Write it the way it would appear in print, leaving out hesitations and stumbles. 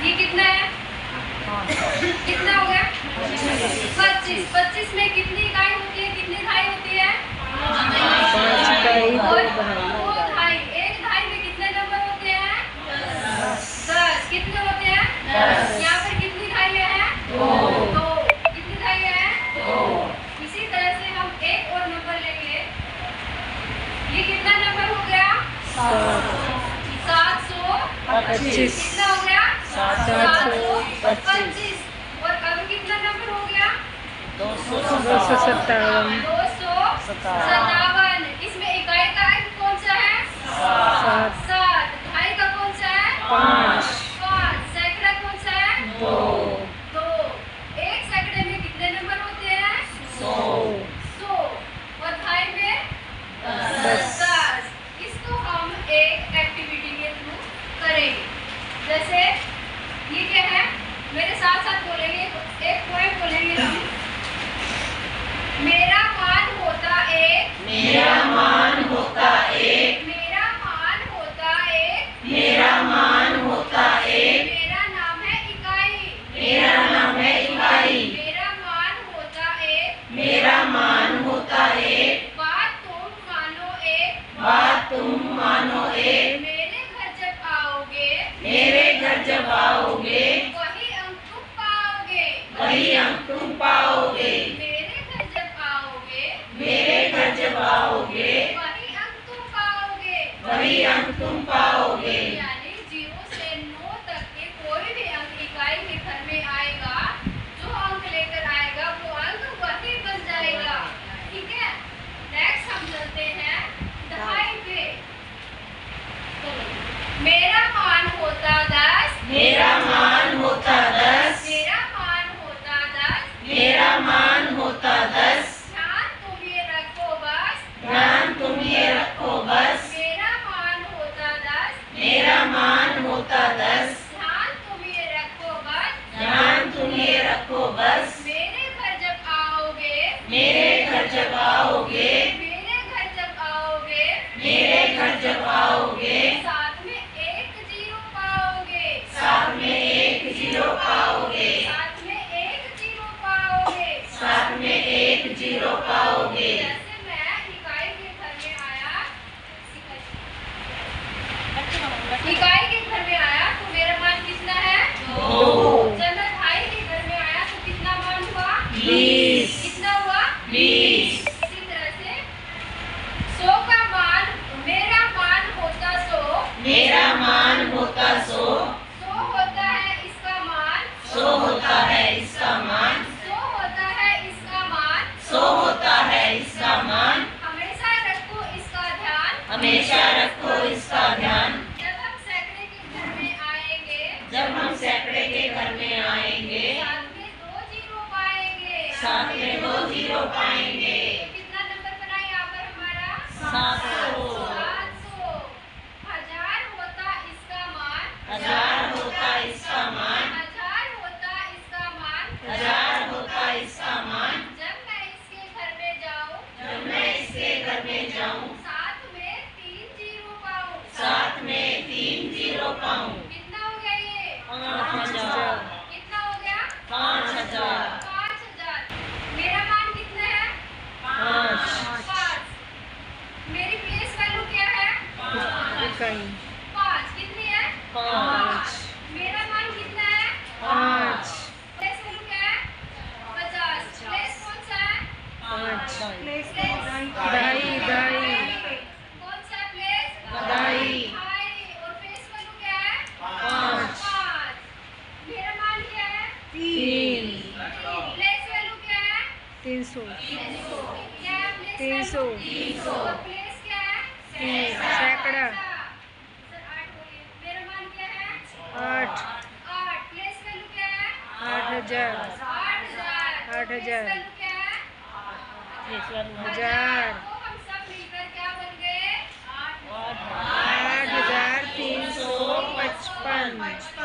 ये कितना है? कितना हो गया? 25। 25 में कितनी इकाई होती है, कितनी धाई होती है? 5 और 2 धाई। एक धाई में कितने नंबर होते हैं? 10। कितने होते हैं? 10। यहाँ पर कितनी धाई है? 2। कितनी धाई है? 2। इसी तरह से हम एक और नंबर लेंगे। ये कितना नंबर हो गया? 725। कितना हो गया? 725। और अब कितना नंबर हो गया? 257। इसमें इकाई का अंक कौन सा है? 7। धाई का कौन सा है? 5। सैकड़ा कौन सा है? 2। एक सैकड़े में कितने नंबर होते हैं? 100। और धाई में 10। इसको हम एक एक्टिविटी के थ्रू करेंगे। जैसे ये क्या है, मेरे साथ साथ बोलेंगे, एक पोएम बोलेंगे हम। मेरा मान होता एक, मेरा मान होता एक, मेरा मान होता एक, मेरा मान होता एक, मेरा नाम है इकाई, मेरा नाम है इकाई, मेरा मान होता एक, मेरा मान होता एक, बात तुम मानो एक, बात तुम मानो एक, मेरे घर जब आओगे, मेरे घर जब आओगे, वही अंक तुम पाओगे, वही अंक तुम पाओगे, मेरे घर जब आओगे, मेरे घर जब आओगे, वही अंक तुम पाओगे, वही अंक तुम पाओगे। यानी 0 से 9 तक के कोई भी अंक इकाई के घर में आएगा, जो अंक लेकर आएगा वो अंक वही बन जाएगा। ठीक है, नेक्स्ट हम चलते हैं दहाई पे। मेरा मान होता 10, मेरा मान होता 10, मेरा मान होता 10, मेरा मान होता 10, ध्यान तुम ये रखो बस, ध्यान तुम ये रखो बस, मेरा मान होता 10, मेरा मान होता 10, ध्यान तुम ये रखो बस, ध्यान तुम ये रखो बस, मेरे घर जब आओगे, मेरे घर जब आओगे, मेरे घर जब आओगे, मेरे घर जब आओगे, साथ में एक 0 पाओगे, साथ में एक 0 पाओगे, साथ में एक 0 पाओगे, साथ में एक 0 पाओगे। जैसे मैं इकाई के घर में आया, इकाई के घर में आया तो मेरा मान कितना है? 2। जब मैं धाई के घर में आया तो कितना मान हुआ? 20। कितना हुआ? 20। इसी तरह से 100 का मान, मेरा मान होता 100, मेरा मान होता 100, 100 होता है इसका मान, 100 होता है इसका मान, 100 होता है इसका मान, 100 होता है इसका मान, हमेशा रखो इसका ध्यान, हमेशा रखो इसका ध्यान। जब हम सैकड़े के घर में आएंगे, जब हम सैकड़े के घर में आएंगे, साथ में 2 0 पाएंगे, साथ में 2 0 पाएंगे, तो कितना नंबर बना यहाँ पर हमारा? 700। 700। 1000 होता इसका मान, 1000 होता इसका मान, 1000 होता इसका मान, 1000 होता इसका मान, जब मैं इसके घर में जाऊं, जब मैं इसके घर में जाऊं, साथ में 3 0 पाऊं, साथ में 3 0 पाऊं। कितना हो गया ये? 5000। कितना हो गया? 5000। 5000। मेरा मान कितना है? 5। मेरी प्लेस वैल्यू क्या है? 5। कितनी है? 5। मेरा मान कितना है? 5। प्लेस वैल्यू क्या है? 50। प्लेस कौन सा है? 5। प्लेस दाई दाई। कौन सा प्लेस? दाई। और प्लेस वैल्यू क्या है? 5। 5। मेरा मान क्या है? 3। प्लेस वैल्यू क्या है? 300। क्या है प्लेस 300। वैल्यू? और प्लेस क्या है? सैकड़ा। सर 8 बोलिए। मेरा मान क्या है? 8। 8। प्लेस वैल्यू क्या है? 8000। 8000। 8000। प्लेस वैल्यू क्या है? 1000। तो हम सब मिलकर क्या बन गए? 8355।